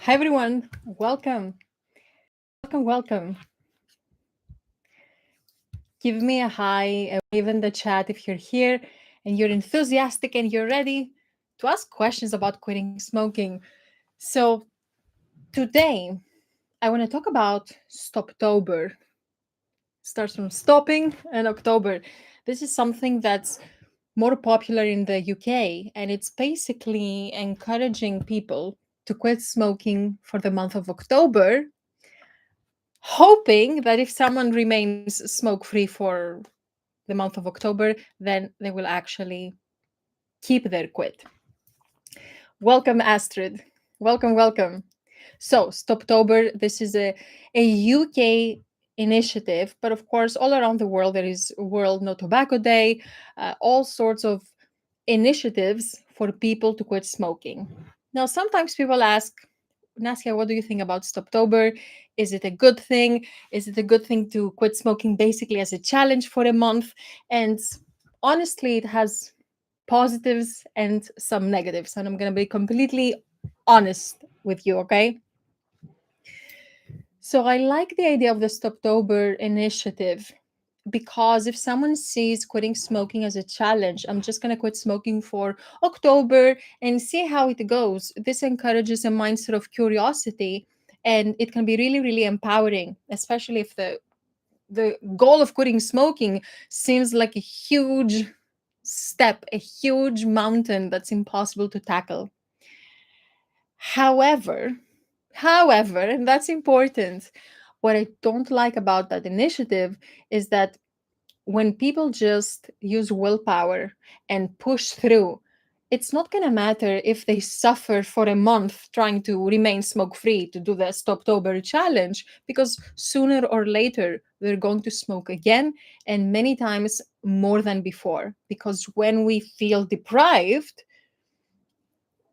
Hi everyone, welcome. Give me a hi, wave in the chat if you're here and you're enthusiastic and you're ready to ask questions about quitting smoking. So today I want to talk about Stoptober. Starts from stopping and October. This is something that's more popular in the UK and it's basically encouraging people to quit smoking for the month of October, hoping that if someone remains smoke free for the month of October, then they will actually keep their quit. Welcome, Astrid. Welcome. So, Stoptober, this is a UK initiative, but of course, all around the world, there is World No Tobacco Day, all sorts of initiatives for people to quit smoking. Now, sometimes people ask, Naskia, what do you think about Stoptober? Is it a good thing? Is it a good thing to quit smoking basically as a challenge for a month? And honestly, it has positives and some negatives. And I'm going to be completely honest with you, okay? So I like the idea of the Stoptober initiative because if someone sees quitting smoking as a challenge, I'm just going to quit smoking for October and see how it goes. This encourages a mindset of curiosity and it can be really, really empowering, especially if the goal of quitting smoking seems like a huge step, a huge mountain that's impossible to tackle. However, and that's important, what I don't like about that initiative is that when people just use willpower and push through, it's not going to matter if they suffer for a month trying to remain smoke free to do the Stoptober challenge, because sooner or later they're going to smoke again and many times more than before. Because when we feel deprived,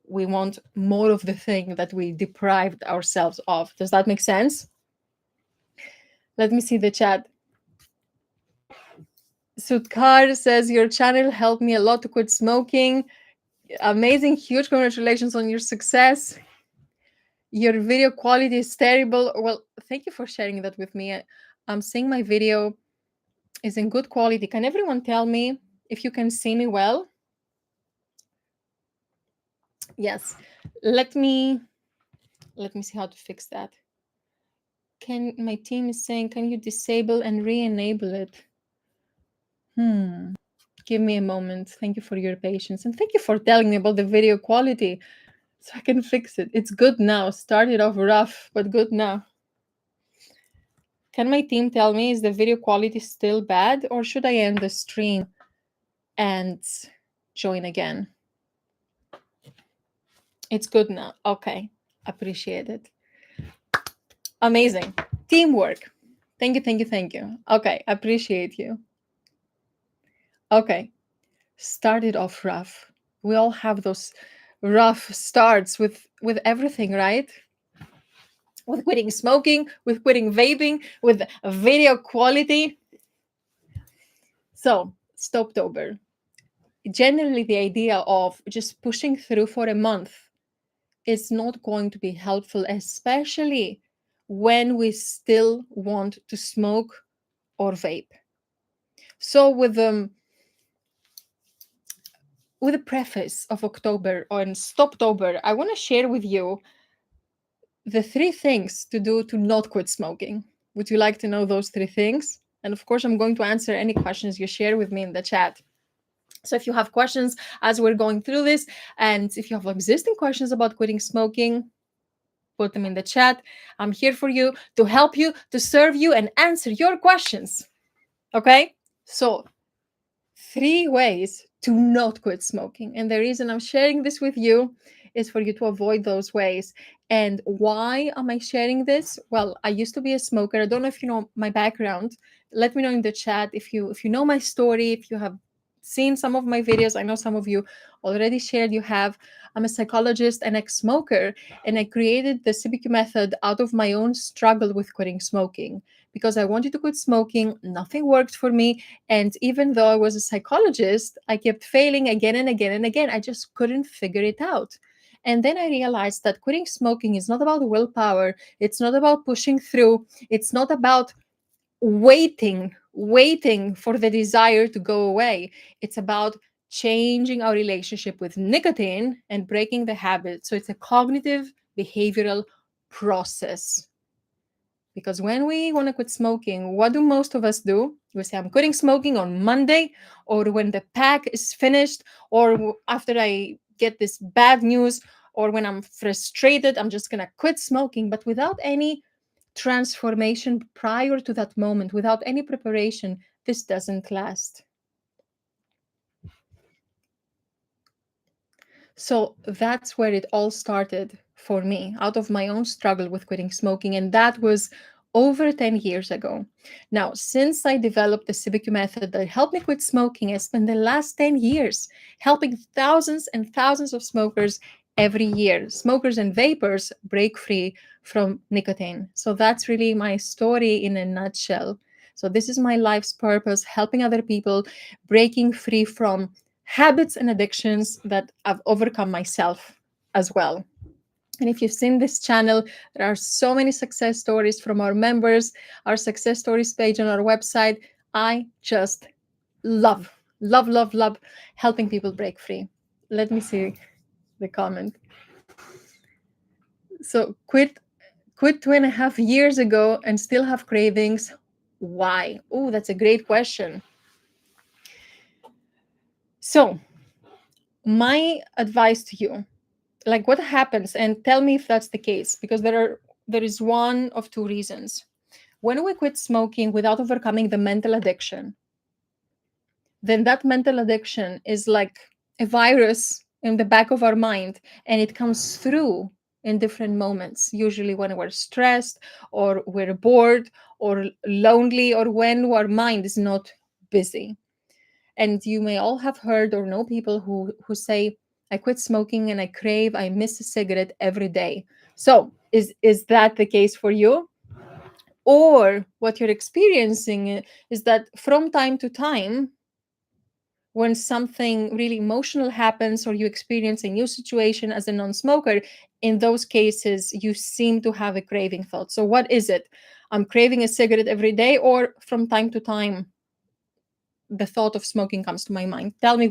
we want more of the thing that we deprived ourselves of. Does that make sense? Let me see the chat. Sutkar says, your channel helped me a lot to quit smoking. Amazing, huge congratulations on your success. Your video quality is terrible. Well, thank you for sharing that with me. I'm seeing my video is in good quality. Can everyone tell me if you can see me well? Yes. Let me see how to fix that. Can my team is saying, can you disable and re-enable it? Give me a moment. Thank you for your patience and thank you for telling me about the video quality so I can fix it. It's good now. Started off rough, but good now. Can my team tell me, is the video quality still bad or should I end the stream and join again? It's good now. Okay. Appreciate it. Amazing. Teamwork. Thank you. Okay. Appreciate you. Okay. Started off rough. We all have those rough starts with everything, right? With quitting smoking, with quitting vaping, with video quality. So, Stoptober. Generally, the idea of just pushing through for a month is not going to be helpful, especially when we still want to smoke or vape. So, with the preface of October on Stoptober, I want to share with you the 3 things to do to not quit smoking. Would you like to know those 3 things? And of course, I'm going to answer any questions you share with me in the chat. So if you have questions as we're going through this, and if you have existing questions about quitting smoking, put them in the chat. I'm here for you, to help you, to serve you, and answer your questions. Okay? So 3 ways to not quit smoking. And the reason I'm sharing this with you is for you to avoid those ways. And why am I sharing this? Well, I used to be a smoker. I don't know if you know my background. Let me know in the chat if you know my story, if you have seen some of my videos. I know some of you already shared you have. I'm a psychologist and ex-smoker, and I created the CBQ method out of my own struggle with quitting smoking because I wanted to quit smoking. Nothing worked for me. And even though I was a psychologist, I kept failing again and again and again. I just couldn't figure it out. And then I realized that quitting smoking is not about willpower. It's not about pushing through. It's not about waiting for the desire to go away. It's about changing our relationship with nicotine and breaking the habit. So it's a cognitive behavioral process. Because when we want to quit smoking, what do most of us do? We say, I'm quitting smoking on Monday, or when the pack is finished, or after I get this bad news, or when I'm frustrated, I'm just going to quit smoking. But without any transformation prior to that moment, without any preparation, this doesn't last. So that's where it all started for me, out of my own struggle with quitting smoking. And that was over 10 years ago. Now, since I developed the CBQ method that helped me quit smoking, I spent the last 10 years helping thousands and thousands of smokers every year, smokers and vapors, break free from nicotine. So that's really my story in a nutshell. So this is my life's purpose, helping other people, breaking free from habits and addictions that I've overcome myself as well. And if you've seen this channel, there are so many success stories from our members, our success stories page on our website. I just love, love, love, love helping people break free. Let me see the comment. So quit 2.5 years ago and still have cravings. Why? Oh, that's a great question. So my advice to you, like what happens, and tell me if that's the case, because there is one of two reasons. When we quit smoking without overcoming the mental addiction, then that mental addiction is like a virus in the back of our mind, and it comes through in different moments, usually when we're stressed or we're bored or lonely or when our mind is not busy. And you may all have heard or know people who say, I quit smoking and I miss a cigarette every day. So is that the case for you? Or what you're experiencing is that from time to time, when something really emotional happens or you experience a new situation as a non-smoker, in those cases, you seem to have a craving thought. So what is it? I'm craving a cigarette every day, or from time to time, the thought of smoking comes to my mind. Tell me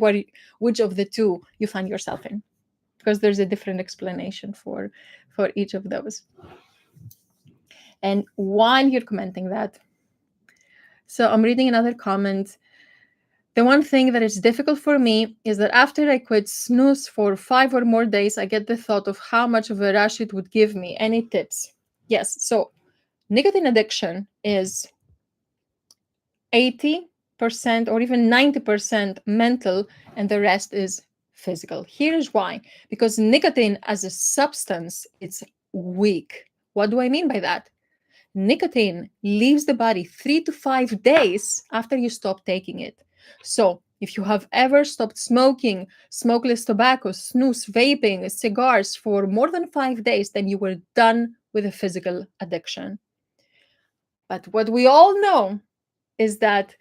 which of the two you find yourself in, because there's a different explanation for each of those. And while you're commenting that, so I'm reading another comment. The one thing that is difficult for me is that after I quit snooze for 5 or more days, I get the thought of how much of a rush it would give me. Any tips? Yes. So nicotine addiction is 80% or even 90% mental, and the rest is physical. Here's why. Because nicotine as a substance, it's weak. What do I mean by that? Nicotine leaves the body 3 to 5 days after you stop taking it. So if you have ever stopped smoking, smokeless tobacco, snus, vaping, cigars for more than 5 days, then you were done with a physical addiction. But what we all know is that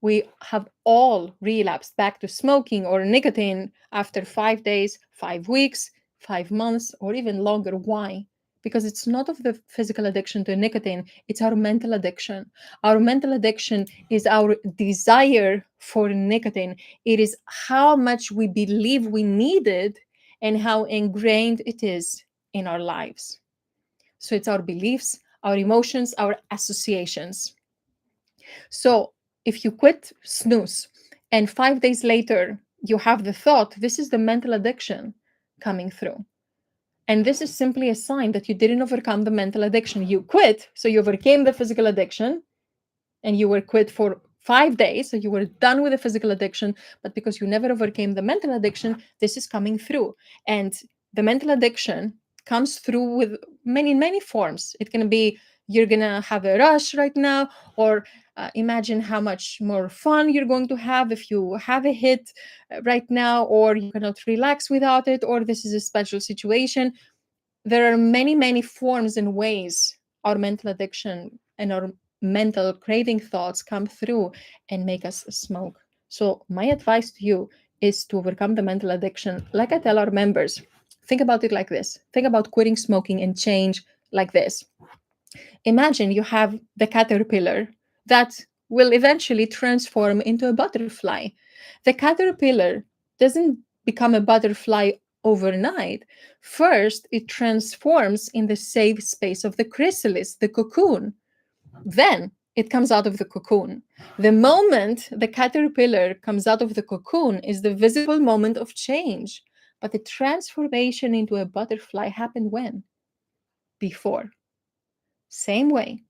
we have all relapsed back to smoking or nicotine after 5 days, 5 weeks, 5 months, or even longer. Why? Because it's not of the physical addiction to nicotine, it's our mental addiction. Our mental addiction is our desire for nicotine. It is how much we believe we need it and how ingrained it is in our lives. So it's our beliefs, our emotions, our associations. So if you quit snooze and 5 days later you have the thought, this is the mental addiction coming through. And this is simply a sign that you didn't overcome the mental addiction. You quit, so you overcame the physical addiction, and you were quit for 5 days, so you were done with the physical addiction. But because you never overcame the mental addiction, this is coming through. And the mental addiction comes through with many forms. It can be you're gonna have a rush right now, or imagine how much more fun you're going to have if you have a hit right now, or you cannot relax without it, or this is a special situation. There are many forms and ways our mental addiction and our mental craving thoughts come through and make us smoke. So my advice to you is to overcome the mental addiction. Like I tell our members, Think about it like this. Think about quitting smoking and change like this. Imagine you have the caterpillar that will eventually transform into a butterfly. The caterpillar doesn't become a butterfly overnight. First, it transforms in the safe space of the chrysalis, the cocoon. Then it comes out of the cocoon. The moment the caterpillar comes out of the cocoon is the visible moment of change. But the transformation into a butterfly happened when? Before. Same way.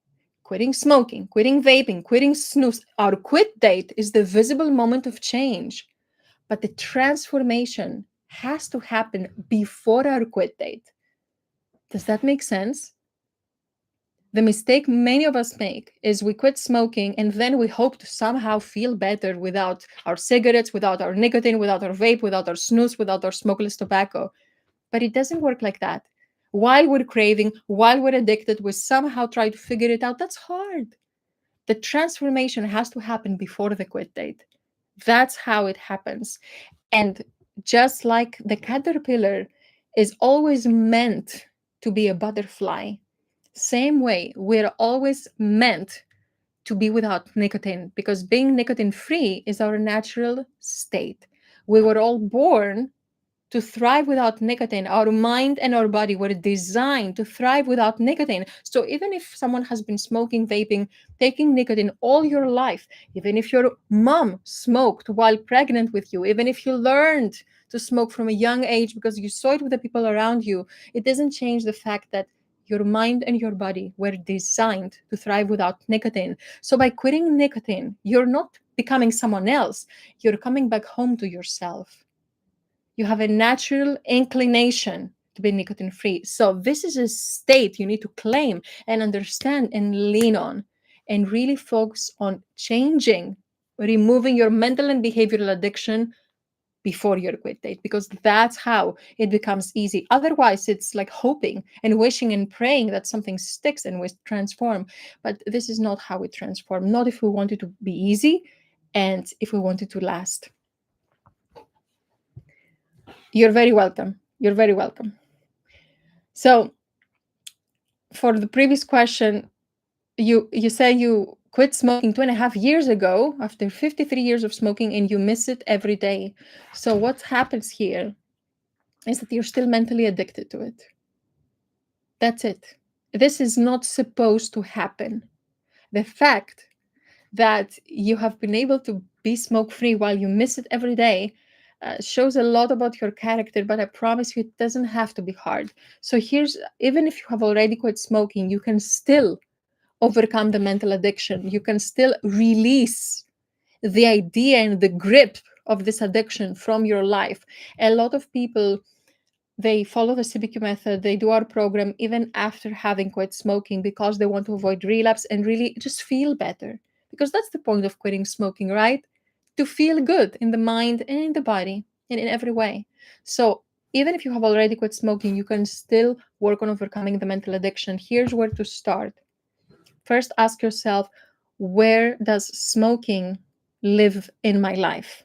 Quitting smoking, quitting vaping, quitting snooze. Our quit date is the visible moment of change. But the transformation has to happen before our quit date. Does that make sense? The mistake many of us make is we quit smoking and then we hope to somehow feel better without our cigarettes, without our nicotine, without our vape, without our snooze, without our smokeless tobacco. But it doesn't work like that. While we're craving, while we're addicted, we somehow try to figure it out. That's hard. The transformation has to happen before the quit date. That's how it happens. And just like the caterpillar is always meant to be a butterfly, same way, we're always meant to be without nicotine because being nicotine free is our natural state. We were all born to thrive without nicotine. Our mind and our body were designed to thrive without nicotine. So even if someone has been smoking, vaping, taking nicotine all your life, even if your mom smoked while pregnant with you, even if you learned to smoke from a young age because you saw it with the people around you, it doesn't change the fact that your mind and your body were designed to thrive without nicotine. So by quitting nicotine, you're not becoming someone else. You're coming back home to yourself. You have a natural inclination to be nicotine free. So this is a state you need to claim and understand and lean on and really focus on changing, removing your mental and behavioral addiction before your quit date, because that's how it becomes easy. Otherwise, it's like hoping and wishing and praying that something sticks and we transform. But this is not how we transform, not if we want it to be easy and if we want it to last. You're very welcome. You're very welcome. So for the previous question, you say you quit smoking 2.5 years ago after 53 years of smoking and you miss it every day. So what happens here is that you're still mentally addicted to it. That's it. This is not supposed to happen. The fact that you have been able to be smoke-free while you miss it every day shows a lot about your character, but I promise you it doesn't have to be hard. So even if you have already quit smoking, you can still overcome the mental addiction. You can still release the idea and the grip of this addiction from your life. A lot of people, they follow the CBQ method, they do our program even after having quit smoking because they want to avoid relapse and really just feel better. Because that's the point of quitting smoking, right? To feel good in the mind and in the body and in every way. So even if you have already quit smoking, you can still work on overcoming the mental addiction. Here's where to start. First, ask yourself, where does smoking live in my life?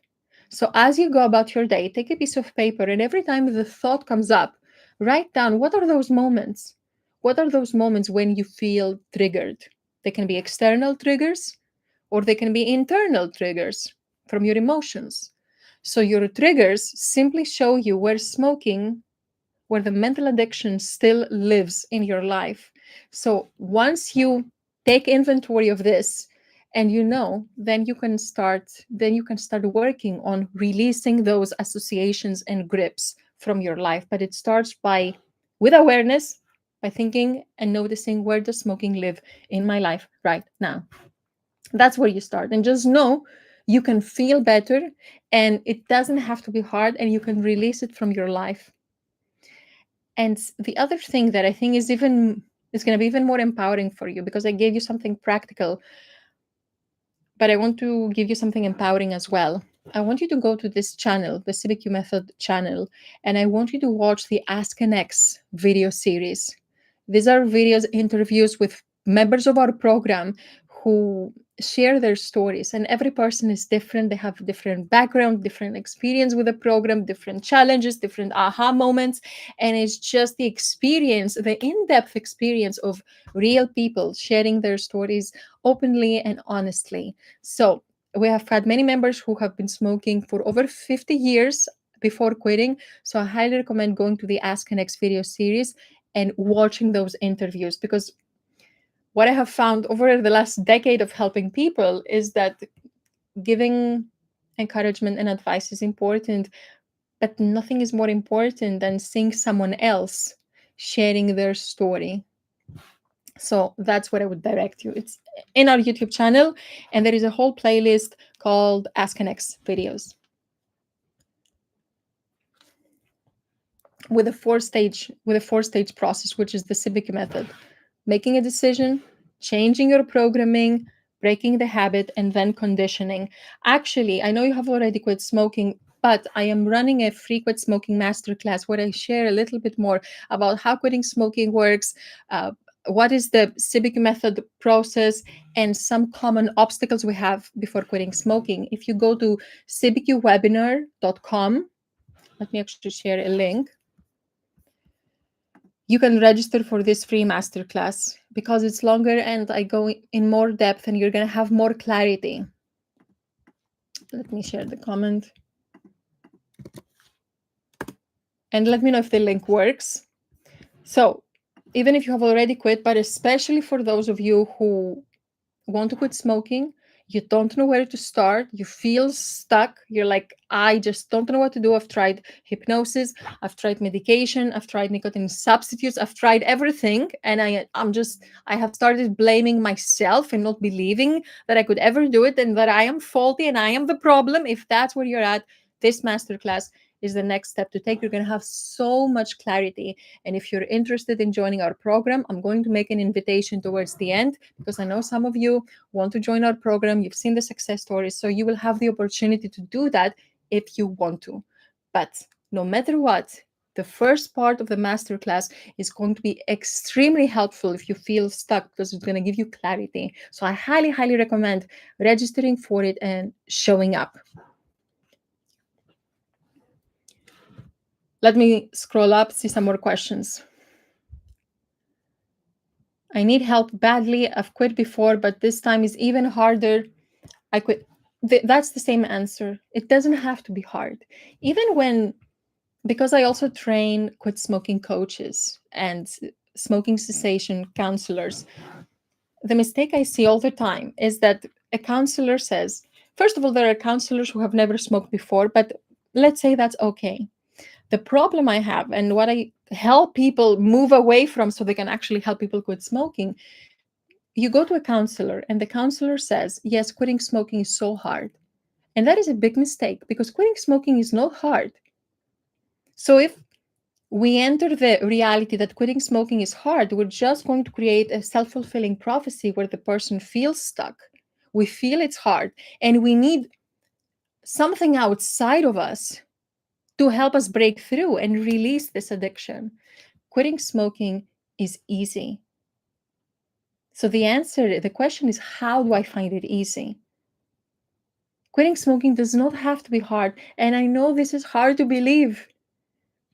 So as you go about your day, take a piece of paper, and every time the thought comes up, write down what are those moments? What are those moments when you feel triggered? They can be external triggers, or they can be internal triggers from your emotions. So your triggers simply show you where the mental addiction still lives in your life. So once you take inventory of this and then you can start working on releasing those associations and grips from your life. But it starts with awareness, by thinking and noticing, where does smoking live in my life right now? That's where you start. And just know you can feel better and it doesn't have to be hard, and you can release it from your life. And the other thing that I think is going to be even more empowering for you, because I gave you something practical, but I want to give you something empowering as well. I want you to go to this channel, the CBQ Method channel, and I want you to watch the Ask an X video series. These are videos, interviews with members of our program who share their stories, and every person is different. They have different background, different experience with the program, different challenges, different aha moments, and it's just the experience, the in-depth experience of real people sharing their stories openly and honestly. So we have had many members who have been smoking for over 50 years before quitting. So I highly recommend going to the Ask an X video series and watching those interviews, because what I have found over the last decade of helping people is that giving encouragement and advice is important, but nothing is more important than seeing someone else sharing their story. So that's what I would direct you. It's in our YouTube channel, and there is a whole playlist called Ask an X videos with a four stage process, which is the Civic method: making a decision, changing your programming, breaking the habit, and then conditioning. Actually, I know you have already quit smoking, but I am running a free quit smoking masterclass where I share a little bit more about how quitting smoking works, what is the Civic method process, and some common obstacles we have before quitting smoking. If you go to civicuwebinar.com, let me actually share a link. You can register for this free masterclass because it's longer and I go in more depth and you're going to have more clarity. Let me share the comment. And let me know if the link works. So, even if you have already quit, but especially for those of you who want to quit smoking, you don't know where to start, you feel stuck, you're like, I just don't know what to do. I've tried hypnosis, I've tried medication, I've tried nicotine substitutes, I've tried everything, and I have started blaming myself and not believing that I could ever do it and that I am faulty and I am the problem. If that's where you're at, this masterclass is the next step to take. You're going to have so much clarity. And if you're interested in joining our program, I'm going to make an invitation towards the end, because I know some of you want to join our program. You've seen the success stories, so you will have the opportunity to do that if you want to. But no matter what, the first part of the masterclass is going to be extremely helpful if you feel stuck, because it's going to give you clarity. So I highly, highly recommend registering for it and showing up. Let me scroll up, see some more questions. I need help badly. I've quit before, but this time is even harder. I quit. That's the same answer. It doesn't have to be hard. Even when, because I also train quit smoking coaches and smoking cessation counselors, the mistake I see all the time is that a counselor says, first of all, there are counselors who have never smoked before, but let's say that's okay. The problem I have, and what I help people move away from so they can actually help people quit smoking, you go to a counselor and the counselor says, yes, quitting smoking is so hard. And that is a big mistake, because quitting smoking is not hard. So if we enter the reality that quitting smoking is hard, we're just going to create a self-fulfilling prophecy where the person feels stuck. We feel it's hard, and we need something outside of us to help us break through and release this addiction. Quitting smoking is easy. So the question is, how do I find it easy? Quitting smoking does not have to be hard. And I know this is hard to believe,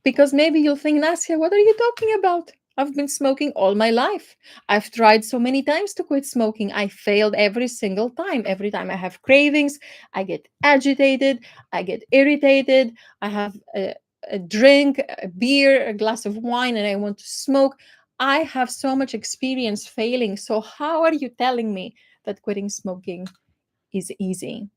because maybe you'll think, Nasia, what are you talking about? I've been smoking all my life. I've tried so many times to quit smoking. I failed every single time. Every time I have cravings, I get agitated, I get irritated, I have a drink, a beer, a glass of wine, and I want to smoke. I have so much experience failing. So how are you telling me that quitting smoking is easy?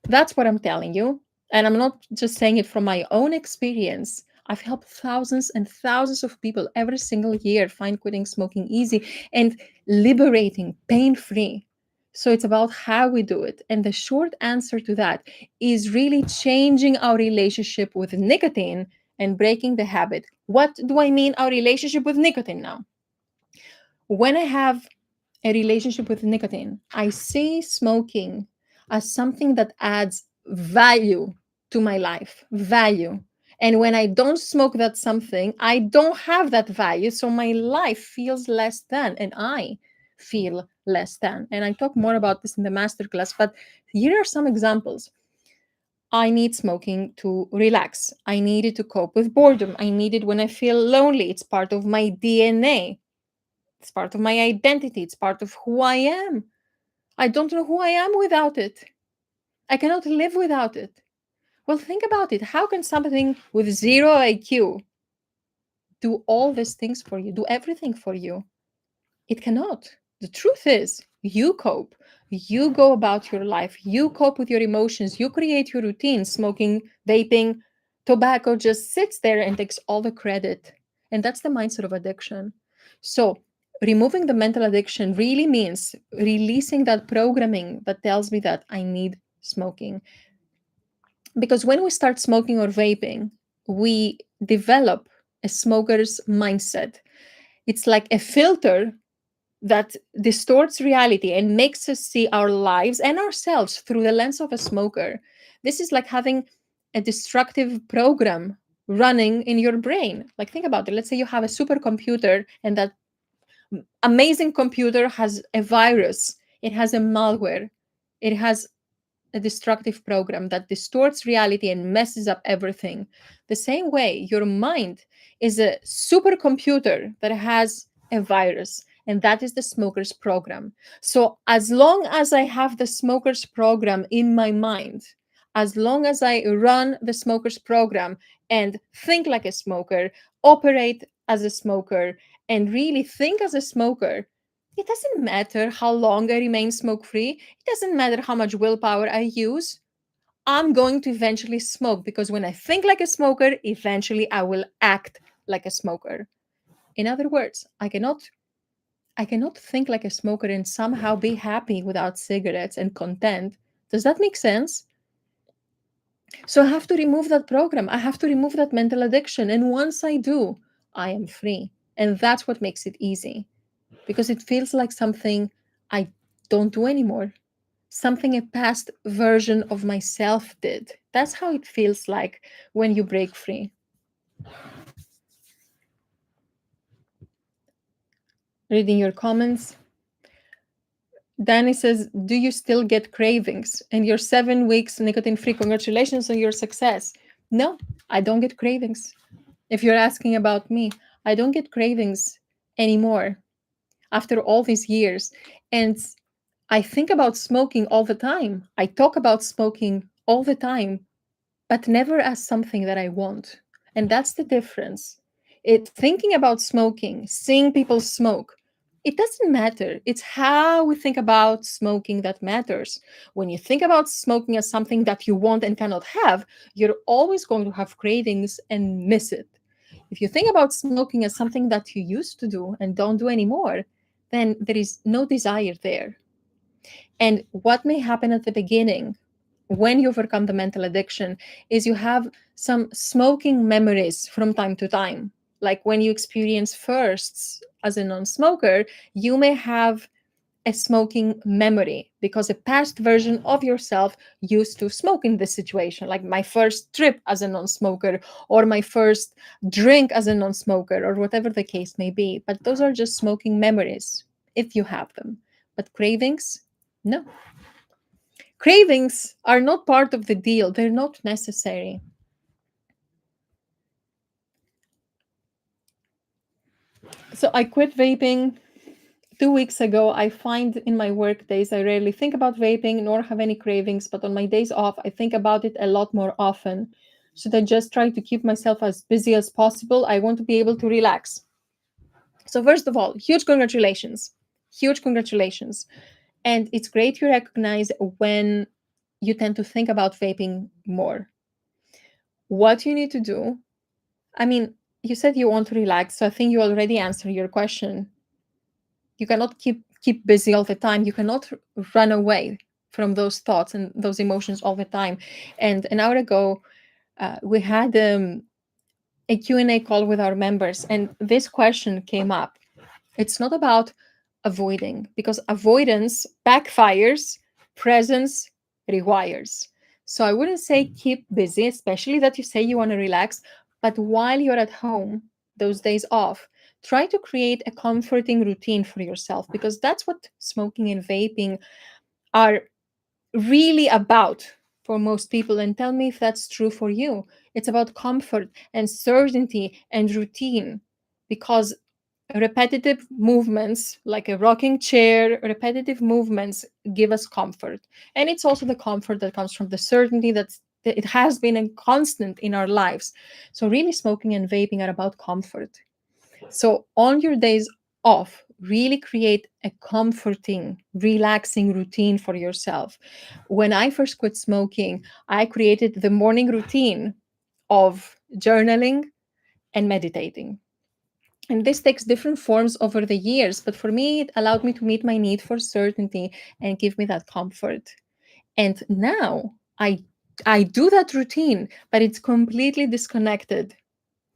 That's what I'm telling you. And I'm not just saying it from my own experience. I've helped thousands and thousands of people every single year find quitting smoking easy and liberating, pain free. So it's about how we do it. And the short answer to that is really changing our relationship with nicotine and breaking the habit. What do I mean, our relationship with nicotine now? When I have a relationship with nicotine, I see smoking as something that adds value to my life, value. And when I don't smoke that something, I don't have that value. So my life feels less than, and I feel less than. And I talk more about this in the masterclass, but here are some examples. I need smoking to relax. I need it to cope with boredom. I need it when I feel lonely. It's part of my DNA. It's part of my identity. It's part of who I am. I don't know who I am without it. I cannot live without it. Well, think about it. How can something with zero IQ do all these things for you, do everything for you? It cannot. The truth is, you cope. You go about your life. You cope with your emotions. You create your routine. Smoking, vaping, tobacco just sits there and takes all the credit. And that's the mindset of addiction. So, removing the mental addiction really means releasing that programming that tells me that I need smoking. Because when we start smoking or vaping, we develop a smoker's mindset. It's like a filter that distorts reality and makes us see our lives and ourselves through the lens of a smoker. This is like having a destructive program running in your brain. Like, think about it. Let's say you have a supercomputer, and that amazing computer has a virus, it has a malware, it has a destructive program that distorts reality and messes up everything. The same way, your mind is a supercomputer that has a virus, and that is the smoker's program. So, as long as I have the smoker's program in my mind, as long as I run the smoker's program and think like a smoker, operate as a smoker, and really think as a smoker, it doesn't matter how long I remain smoke free. It doesn't matter how much willpower I use. I'm going to eventually smoke, because when I think like a smoker, eventually I will act like a smoker. In other words, I cannot think like a smoker and somehow be happy without cigarettes and content. Does that make sense? So I have to remove that program. I have to remove that mental addiction. And once I do, I am free. And that's what makes it easy, because it feels like something I don't do anymore, something a past version of myself did. That's how it feels like when you break free. Reading your comments. Danny says, do you still get cravings? And you're 7 weeks nicotine free. Congratulations on your success. No, I don't get cravings. If you're asking about me, I don't get cravings anymore after all these years. And I think about smoking all the time. I talk about smoking all the time, but never as something that I want. And that's the difference. It thinking about smoking, seeing people smoke, it doesn't matter. It's how we think about smoking that matters. When you think about smoking as something that you want and cannot have, you're always going to have cravings and miss it. If you think about smoking as something that you used to do and don't do anymore, then there is no desire there. And what may happen at the beginning when you overcome the mental addiction is you have some smoking memories from time to time. Like when you experience firsts as a non smoker, you may have a smoking memory because a past version of yourself used to smoke in this situation, like my first trip as a non smoker, or my first drink as a non smoker, or whatever the case may be. But those are just smoking memories if you have them. But cravings, no. Cravings are not part of the deal, they're not necessary. So I quit vaping 2 weeks ago. I find in my work days, I rarely think about vaping nor have any cravings, but on my days off, I think about it a lot more often. Should I just try to keep myself as busy as possible? I want to be able to relax. So, first of all, huge congratulations. Huge congratulations. And it's great you recognize when you tend to think about vaping more. What you need to do, I mean, you said you want to relax, so I think you already answered your question. You cannot keep busy all the time. You cannot run away from those thoughts and those emotions all the time. And an hour ago, we had a Q&A call with our members, and this question came up. It's not about avoiding, because avoidance backfires, presence rewires. So I wouldn't say keep busy, especially that you say you want to relax, but while you're at home, those days off, try to create a comforting routine for yourself, because that's what smoking and vaping are really about for most people. And tell me if that's true for you. It's about comfort and certainty and routine, because repetitive movements like a rocking chair, repetitive movements give us comfort. And it's also the comfort that comes from the certainty that it has been a constant in our lives. So really, smoking and vaping are about comfort. So on your days off, really create a comforting, relaxing routine for yourself. When I first quit smoking, I created the morning routine of journaling and meditating. And this takes different forms over the years, but for me, it allowed me to meet my need for certainty and give me that comfort. And now I do that routine, but it's completely disconnected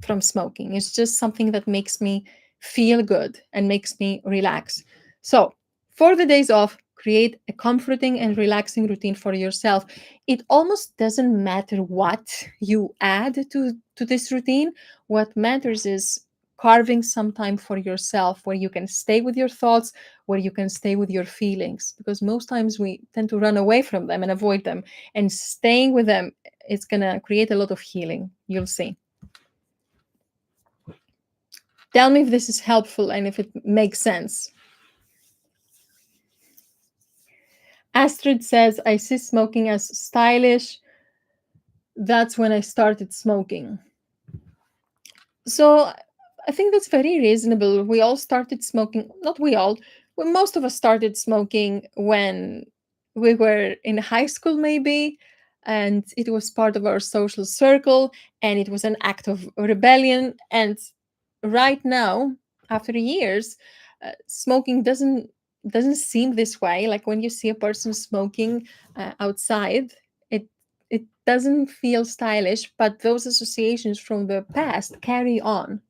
from smoking. It's just something that makes me feel good and makes me relax. So, for the days off, create a comforting and relaxing routine for yourself. It almost doesn't matter what you add to this routine. What matters is carving some time for yourself where you can stay with your thoughts, where you can stay with your feelings, because most times we tend to run away from them and avoid them. And staying with them is going to create a lot of healing. You'll see. Tell me if this is helpful and if it makes sense. Astrid says, I see smoking as stylish. That's when I started smoking. So I think that's very reasonable. We all started smoking, not we all, well, most of us started smoking when we were in high school, maybe, and it was part of our social circle, and it was an act of rebellion. And right now, after years, smoking doesn't seem this way. Like when you see a person smoking outside, it it doesn't feel stylish, but those associations from the past carry on.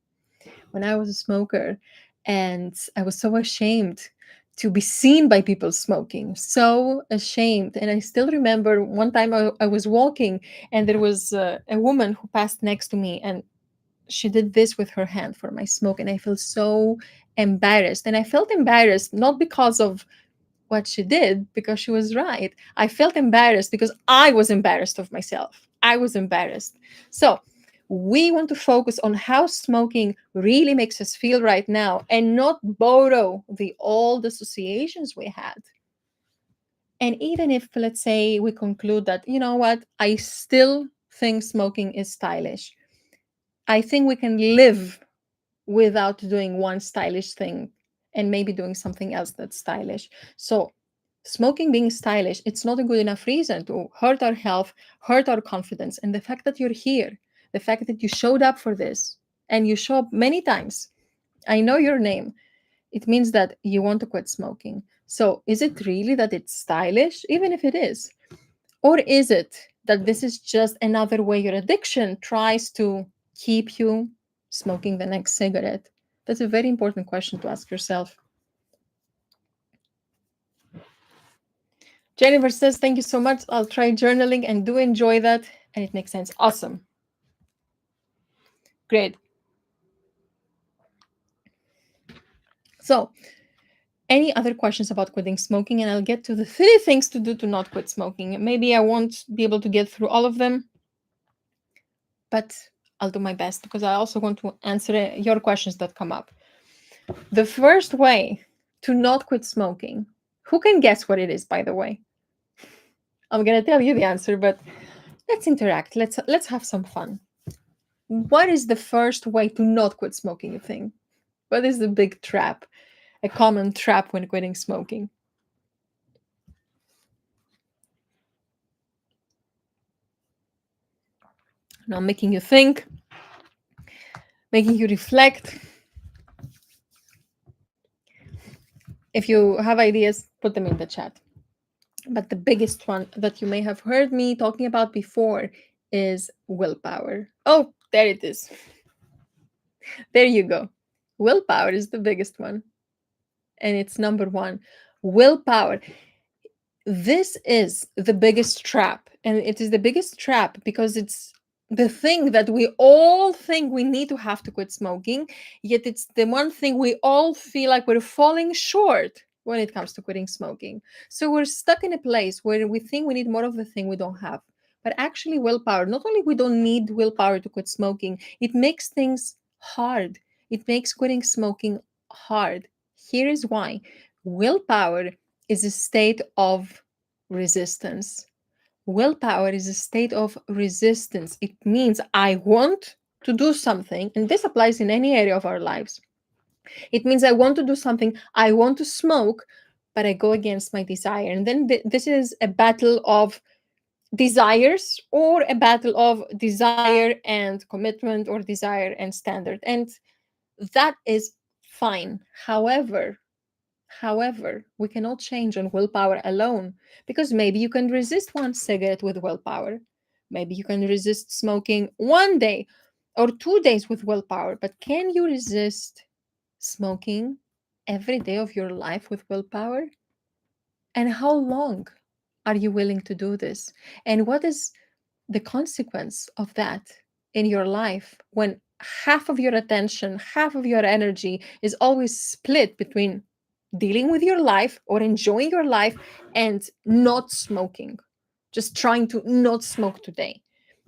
When I was a smoker, and I was so ashamed to be seen by people smoking, so ashamed. And I still remember one time I was walking, and there was a woman who passed next to me, and she did this with her hand for my smoke, and I felt so embarrassed. And I felt embarrassed not because of what she did, because she was right. I felt embarrassed because I was embarrassed of myself. I was embarrassed. So we want to focus on how smoking really makes us feel right now, and not borrow the old associations we had. And even if, let's say, we conclude that, you know what, I still think smoking is stylish, I think we can live without doing one stylish thing and maybe doing something else that's stylish. So, smoking being stylish, it's not a good enough reason to hurt our health, hurt our confidence. And the fact that you're here, the fact that you showed up for this, and you show up many times, I know your name, it means that you want to quit smoking. So, is it really that it's stylish, even if it is? Or is it that this is just another way your addiction tries to keep you smoking the next cigarette? That's a very important question to ask yourself. Jennifer says, thank you so much. I'll try journaling and do enjoy that. And it makes sense. Awesome. Great. So, any other questions about quitting smoking? And I'll get to the 3 things to do to not quit smoking. Maybe I won't be able to get through all of them, but I'll do my best, because I also want to answer your questions that come up. The first way to not quit smoking, who can guess what it is, by the way? I'm going to tell you the answer, but let's interact. Let's have some fun. What is the first way to not quit smoking, you think? What is the big trap? A common trap when quitting smoking? Now, making you think, making you reflect. If you have ideas, put them in the chat. But the biggest one that you may have heard me talking about before is willpower. Oh, there it is. There you go. Willpower is the biggest one. And it's number one. Willpower. This is the biggest trap. And it is the biggest trap because it's the thing that we all think we need to have to quit smoking, yet it's the one thing we all feel like we're falling short when it comes to quitting smoking. So we're stuck in a place where we think we need more of the thing we don't have. But actually, willpower, not only we don't need willpower to quit smoking, it makes things hard. It makes quitting smoking hard. Here is why. Willpower is a state of resistance. Willpower is a state of resistance. It means I want to do something, and this applies in any area of our lives. It means I want to do something, I want to smoke, but I go against my desire. And then this is a battle of desires, or a battle of desire and commitment, or desire and standard. And that is fine. However, we cannot change on willpower alone, because maybe you can resist one cigarette with willpower. Maybe you can resist smoking one day or 2 days with willpower, but can you resist smoking every day of your life with willpower? And how long are you willing to do this? And what is the consequence of that in your life when half of your attention, half of your energy is always split between dealing with your life or enjoying your life and not smoking, just trying to not smoke today?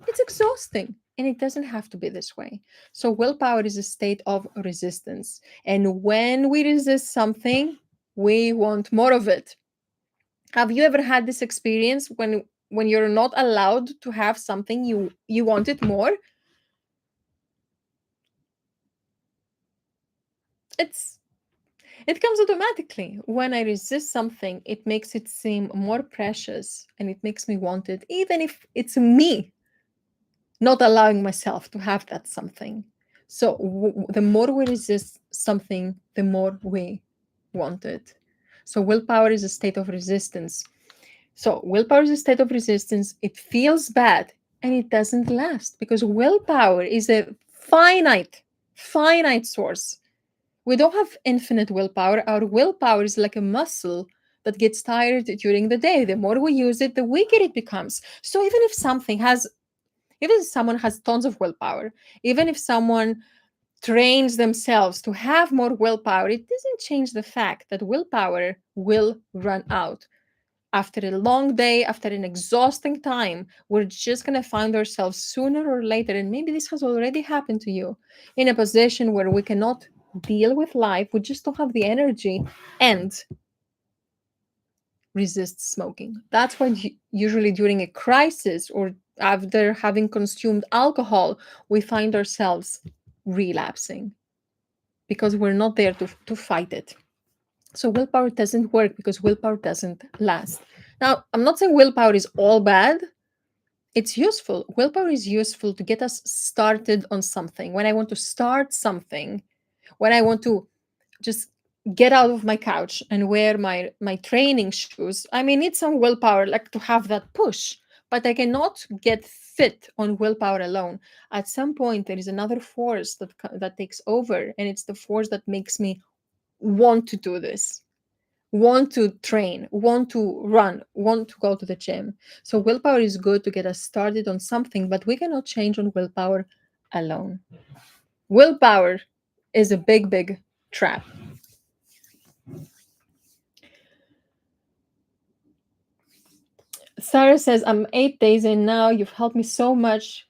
It's exhausting. And it doesn't have to be this way. So, willpower is a state of resistance. And when we resist something, we want more of it. Have you ever had this experience when you're not allowed to have something, you want it more? It's it comes automatically. When I resist something, it makes it seem more precious and it makes me want it, even if it's me not allowing myself to have that something. So the more we resist something, the more we want it. So willpower is a state of resistance. So willpower is a state of resistance. It feels bad and it doesn't last, because willpower is a finite source. We don't have infinite willpower. Our willpower is like a muscle that gets tired during the day. The more we use it, the weaker it becomes. So even if someone has tons of willpower, even if someone trains themselves to have more willpower, it doesn't change the fact that willpower will run out. After a long day, after an exhausting time, we're just going to find ourselves sooner or later, and maybe this has already happened to you, in a position where we cannot deal with life. We just don't have the energy and resist smoking. That's why usually during a crisis or after having consumed alcohol, we find ourselves relapsing, because we're not there to fight it. So willpower doesn't work because willpower doesn't last. Now, I'm not saying willpower is all bad. It's useful. Willpower is useful to get us started on something. When I want to start something, when I want to just get out of my couch and wear my training shoes, I may need some willpower, like to have that push. But I cannot get fit on willpower alone. At some point, there is another force that takes over, and it's the force that makes me want to do this, want to train, want to run, want to go to the gym. So willpower is good to get us started on something, but we cannot change on willpower alone. Willpower is a big trap. Sarah says, I'm 8 days in now. You've helped me so much.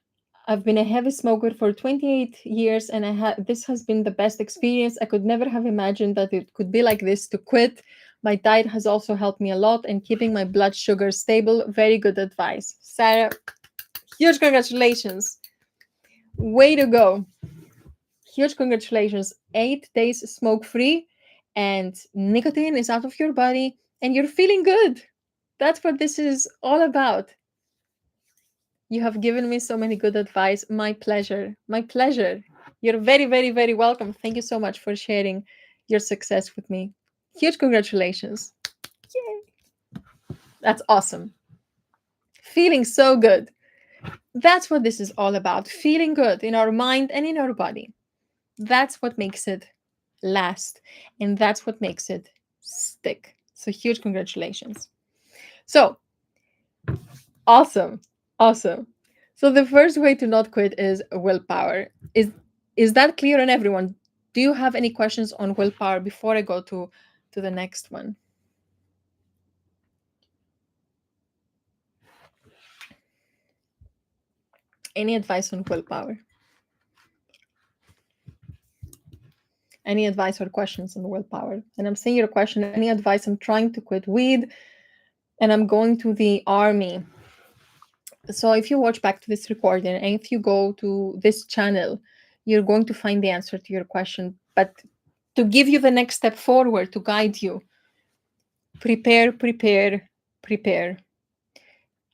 I've been a heavy smoker for 28 years, and this has been the best experience. I could never have imagined that it could be like this to quit. My diet has also helped me a lot, and keeping my blood sugar stable. Very good advice. Sarah, huge congratulations. Way to go. Huge congratulations. 8 days smoke-free, and nicotine is out of your body, and you're feeling good. That's what this is all about. You have given me so many good advice. My pleasure. My pleasure. You're very welcome. Thank you so much for sharing your success with me. Huge congratulations. Yay. That's awesome. Feeling so good. That's what this is all about. Feeling good in our mind and in our body. That's what makes it last. And that's what makes it stick. So huge congratulations. So awesome. Awesome. So the first way to not quit is willpower. Is that clear on everyone? Do you have any questions on willpower before I go to the next one? Any advice on willpower? Any advice or questions on willpower? And I'm saying your question, any advice? I'm trying to quit weed and I'm going to the army. So if you watch back to this recording and if you go to this channel, you're going to find the answer to your question. But to give you the next step forward, to guide you, prepare, prepare, prepare.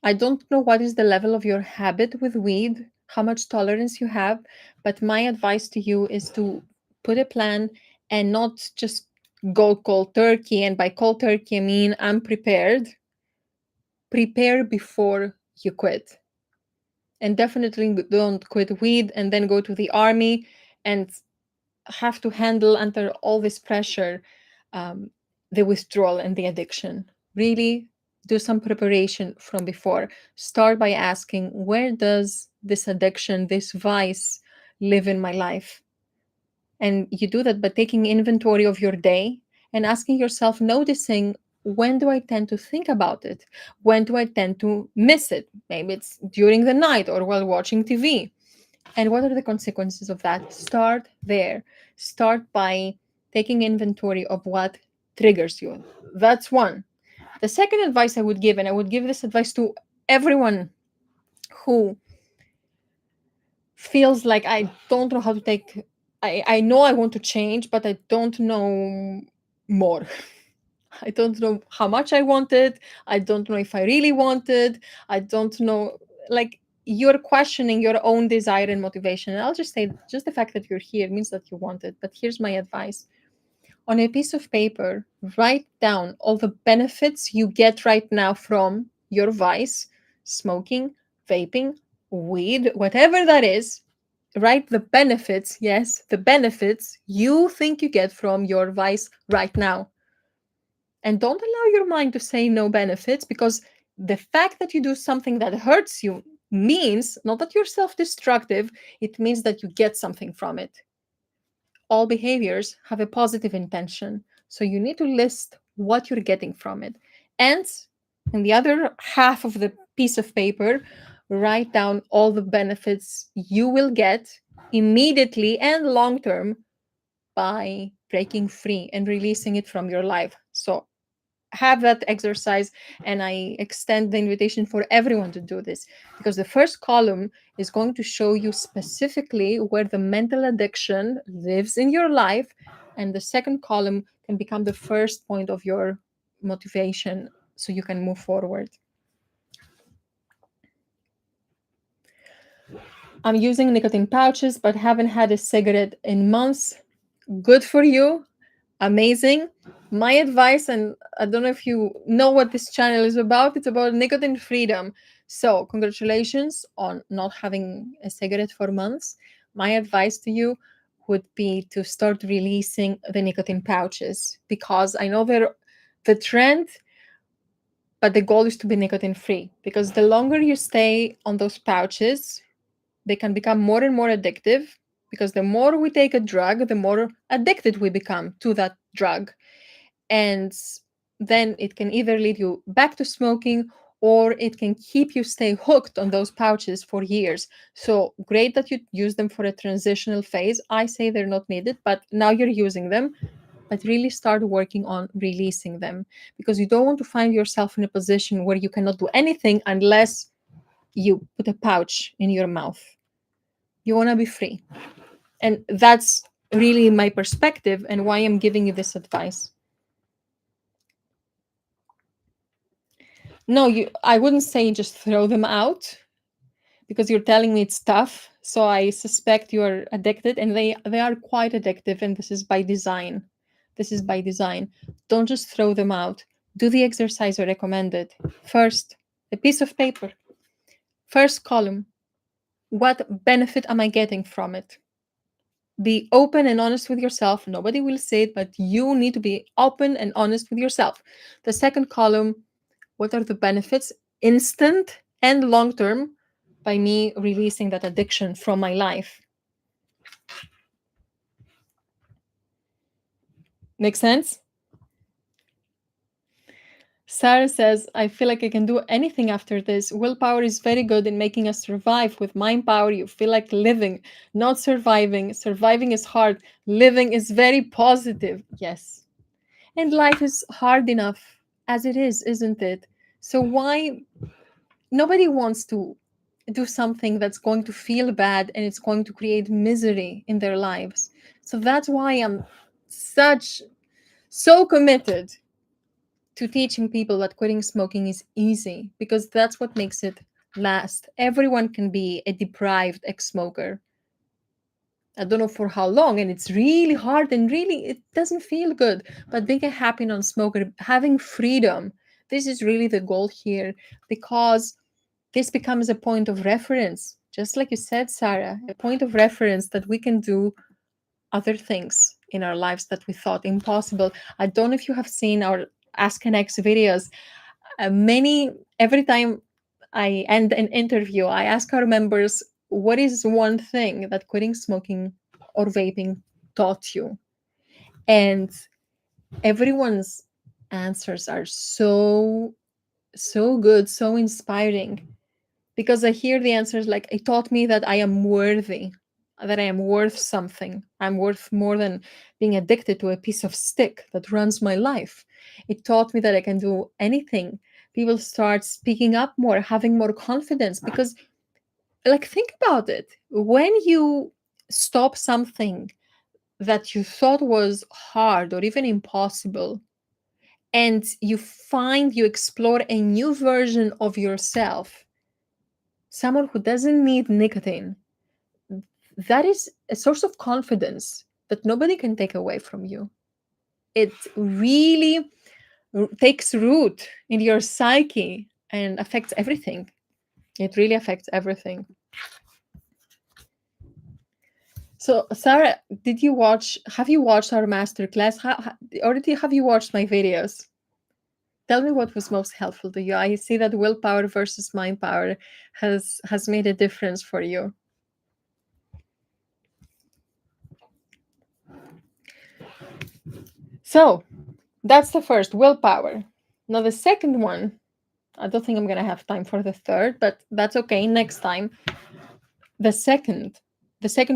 I don't know what is the level of your habit with weed, how much tolerance you have, but my advice to you is to put a plan and not just go cold turkey. And by cold turkey, I mean I'm prepared. Prepare before you quit. And definitely don't quit weed and then go to the army and have to handle under all this pressure um, the withdrawal and the addiction. Really do some preparation from before. Start by asking, where does this addiction, this vice live in my life? And you do that by taking inventory of your day and asking yourself, noticing, when do I tend to think about it? When do I tend to miss it? Maybe it's during the night or while watching TV. And what are the consequences of that? Start there. Start by taking inventory of what triggers you. That's one. The second advice I would give, and I would give this advice to everyone who feels like I don't know how to take, I know I want to change, but I don't know more. I don't know how much I wanted. I don't know if I really wanted. I don't know. Like, you're questioning your own desire and motivation. And I'll just say, just the fact that you're here means that you want it. But here's my advice: on a piece of paper, write down all the benefits you get right now from your vice, smoking, vaping, weed, whatever that is. Write the benefits, yes, the benefits you think you get from your vice right now. And don't allow your mind to say no benefits, because the fact that you do something that hurts you means not that you're self destructive, it means that you get something from it. All behaviors have a positive intention. So you need to list what you're getting from it. And in the other half of the piece of paper, write down all the benefits you will get immediately and long term by breaking free and releasing it from your life. So have that exercise, and I extend the invitation for everyone to do this, because the first column is going to show you specifically where the mental addiction lives in your life, and the second column can become the first point of your motivation so you can move forward. I'm using nicotine pouches but haven't had a cigarette in months. Good for you. Amazing. My advice, and I don't know if you know what this channel is about, it's about nicotine freedom. So, congratulations on not having a cigarette for months. My advice to you would be to start releasing the nicotine pouches, because I know they're the trend, but the goal is to be nicotine free. Because the longer you stay on those pouches, they can become more and more addictive, because the more we take a drug, the more addicted we become to that drug. And then it can either lead you back to smoking, or it can keep you stay hooked on those pouches for years. So great that you use them for a transitional phase. I say they're not needed, but now you're using them. But really start working on releasing them, because you don't want to find yourself in a position where you cannot do anything unless you put a pouch in your mouth. You want to be free. And that's really my perspective and why I'm giving you this advice. No, I wouldn't say just throw them out, because you're telling me it's tough. So I suspect you're addicted, and they are quite addictive, and this is by design. This is by design. Don't just throw them out. Do the exercise I recommended. First, a piece of paper. First column. What benefit am I getting from it? Be open and honest with yourself. Nobody will say it, but you need to be open and honest with yourself. The second column, what are the benefits, instant and long term, by me releasing that addiction from my life. Make sense? Sarah says, I feel like I can do anything after this. Willpower is very good in making us survive. With mind power, you feel like living, not surviving. Surviving is hard. Living is very positive. Yes. And life is hard enough as it is, isn't it? So why nobody wants to do something that's going to feel bad and it's going to create misery in their lives. So that's why I'm so committed to teaching people that quitting smoking is easy, because that's what makes it last. Everyone can be a deprived ex-smoker. I don't know for how long, and it's really hard and really it doesn't feel good. But being a happy non-smoker, having freedom, this is really the goal here, because this becomes a point of reference. Just like you said, Sarah, a point of reference that we can do other things in our lives that we thought impossible. I don't know if you have seen our Ask an X videos. Every time I end an interview, I ask our members, what is one thing that quitting smoking or vaping taught you? And everyone's answers are so good, so inspiring, because I hear the answers like, it taught me that I am worthy, that I am worth something. I'm worth more than being addicted to a piece of stick that runs my life. It taught me that I can do anything. People start speaking up more, having more confidence, because, like, think about it. When you stop something that you thought was hard or even impossible, and you explore a new version of yourself, someone who doesn't need nicotine, that is a source of confidence that nobody can take away from you. It really takes root in your psyche and affects everything. It really affects everything. So, Sarah, have you watched our masterclass? Have you watched my videos? Tell me what was most helpful to you. I see that willpower versus mind power has made a difference for you. So, that's the first, willpower. Now, the second one, I don't think I'm going to have time for the third, but that's okay. Next time. The second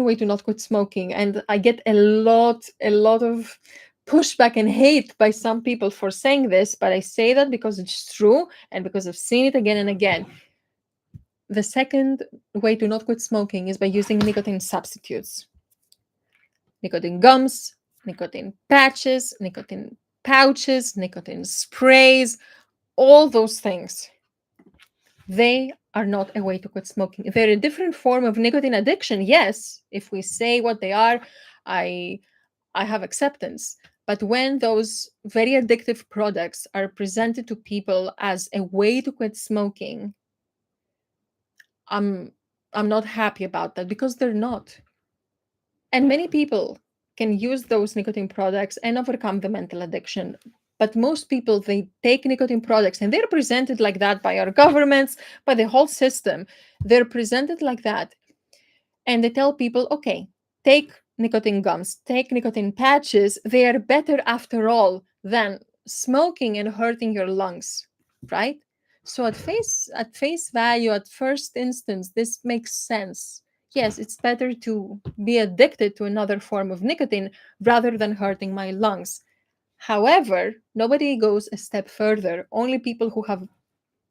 way to not quit smoking, and I get a lot of pushback and hate by some people for saying this, but I say that because it's true and because I've seen it again and again. The second way to not quit smoking is by using nicotine substitutes. Nicotine gums, nicotine patches, nicotine pouches, nicotine sprays, all those things. They are not a way to quit smoking. They're a different form of nicotine addiction. Yes, if we say what they are, I have acceptance. But when those very addictive products are presented to people as a way to quit smoking, I'm not happy about that, because they're not. And many people can use those nicotine products and overcome the mental addiction. But most people, they take nicotine products and they're presented like that by our governments, by the whole system. They're presented like that. And they tell people, okay, take nicotine gums, take nicotine patches. They are better after all than smoking and hurting your lungs, right? So at face value, at first instance, this makes sense. Yes, it's better to be addicted to another form of nicotine rather than hurting my lungs. However, nobody goes a step further. Only people who have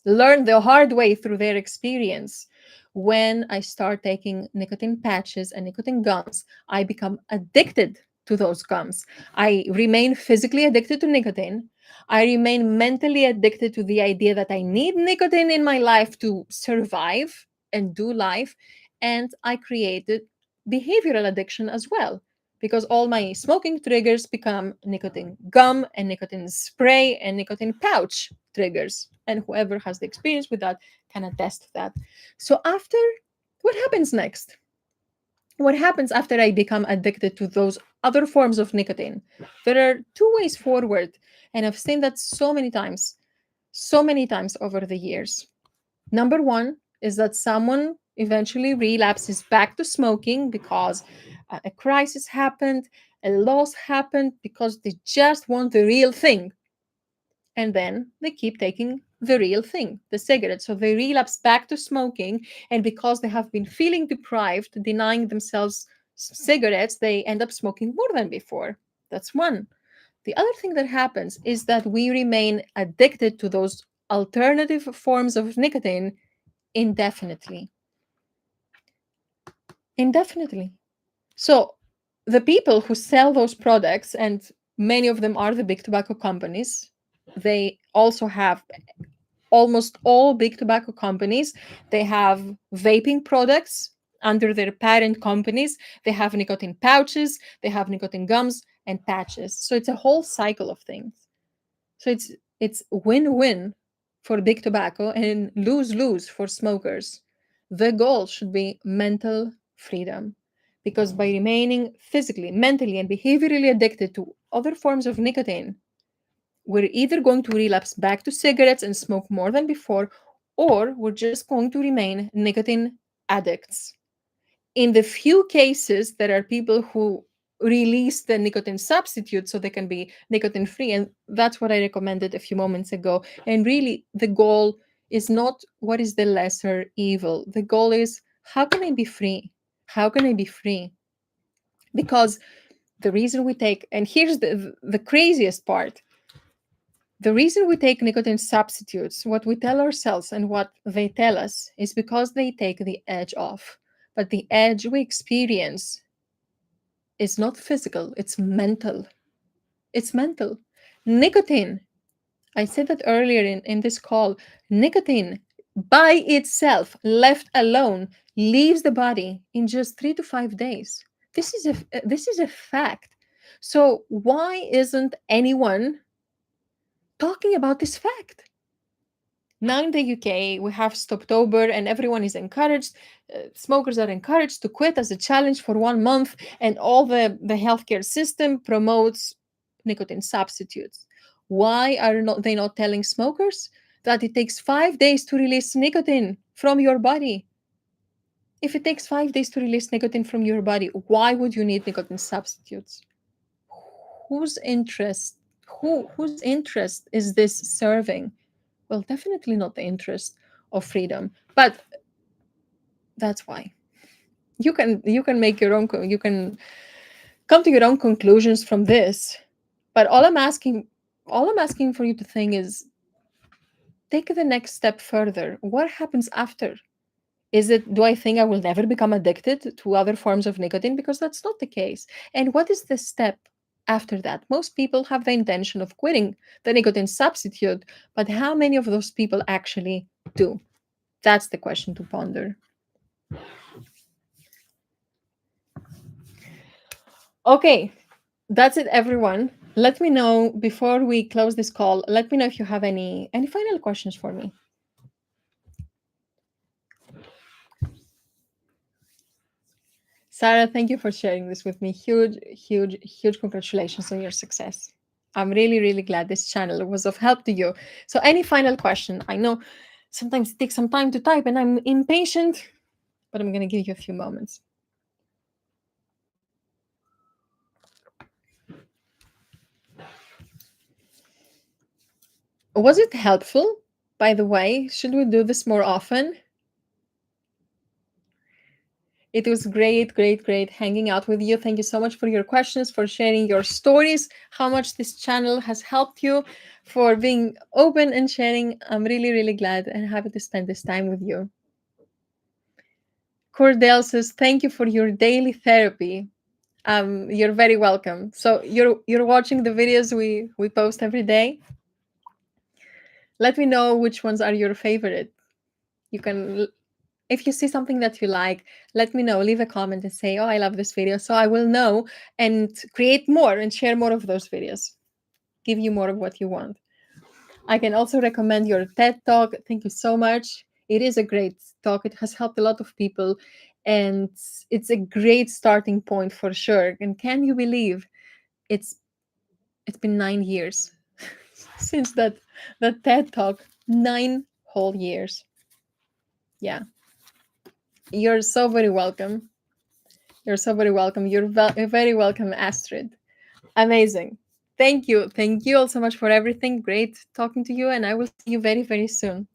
learned the hard way through their experience. When I start taking nicotine patches and nicotine gums, I become addicted to those gums. I remain physically addicted to nicotine. I remain mentally addicted to the idea that I need nicotine in my life to survive and do life. And I created behavioral addiction as well, because all my smoking triggers become nicotine gum and nicotine spray and nicotine pouch triggers. And whoever has the experience with that can attest to that. So what happens next? What happens after I become addicted to those other forms of nicotine? There are two ways forward, and I've seen that so many times over the years. Number one is that someone eventually relapses back to smoking because a crisis happened, a loss happened, because they just want the real thing. And then they keep taking the real thing, the cigarette. So they relapse back to smoking. And because they have been feeling deprived, denying themselves cigarettes, they end up smoking more than before. That's one. The other thing that happens is that we remain addicted to those alternative forms of nicotine indefinitely. Indefinitely. So the people who sell those products, and many of them are the big tobacco companies, they also have, almost all big tobacco companies, they have vaping products under their parent companies. They have nicotine pouches, they have nicotine gums and patches. So it's a whole cycle of things. So it's win-win for big tobacco and lose-lose for smokers. The goal should be mental freedom, because by remaining physically, mentally, and behaviorally addicted to other forms of nicotine, we're either going to relapse back to cigarettes and smoke more than before, or we're just going to remain nicotine addicts. In the few cases, there are people who release the nicotine substitute so they can be nicotine free. And that's what I recommended a few moments ago. And really, the goal is not what is the lesser evil. The goal is, how can I be free? How can I be free? Because the reason we take, and here's the craziest part, the reason we take nicotine substitutes, what we tell ourselves and what they tell us, is because they take the edge off. But the edge we experience is not physical, it's mental. It's mental. Nicotine, I said that earlier in this call, nicotine by itself, left alone, leaves the body in just 3 to 5 days. This is a fact. So why isn't anyone talking about this fact? Now in the UK, we have Stoptober, and everyone is encouraged. Smokers are encouraged to quit as a challenge for 1 month, and all the healthcare system promotes nicotine substitutes. Why are they not telling smokers that it takes 5 days to release nicotine from your body? If it takes 5 days to release nicotine from your body, why would you need nicotine substitutes? Whose interest, whose interest is this serving? Well, definitely not the interest of freedom, but that's why you can make your own you can come to your own conclusions from this. But all I'm asking for you to think is, take the next step further. What happens after? Is it, do I think I will never become addicted to other forms of nicotine? Because that's not the case. And what is the step after that? Most people have the intention of quitting the nicotine substitute, but how many of those people actually do? That's the question to ponder. Okay, that's it, everyone. Let me know before we close this call. Let me know if you have any final questions for me. Sarah, thank you for sharing this with me. Huge, huge, huge congratulations on your success. I'm really, really glad this channel was of help to you. So, any final question? I know sometimes it takes some time to type and I'm impatient, but I'm going to give you a few moments. Was it helpful, by the way? Should we do this more often? It was great, great, great hanging out with you. Thank you so much for your questions, for sharing your stories, how much this channel has helped you, for being open and sharing. I'm really, really glad and happy to spend this time with you. Cordell says, thank you for your daily therapy. You're very welcome. So you're watching the videos we post every day. Let me know which ones are your favorite. You can, if you see something that you like, let me know. Leave a comment and say, oh, I love this video. So I will know and create more and share more of those videos. Give you more of what you want. I can also recommend your TED Talk. Thank you so much. It is a great talk. It has helped a lot of people. And it's a great starting point for sure. And can you believe it's been 9 years since that TED Talk? 9 whole years. Yeah. You're so very welcome. You're so very welcome. You're very welcome, Astrid. Amazing. Thank you. Thank you all so much for everything. Great talking to you, and I will see you very, very soon.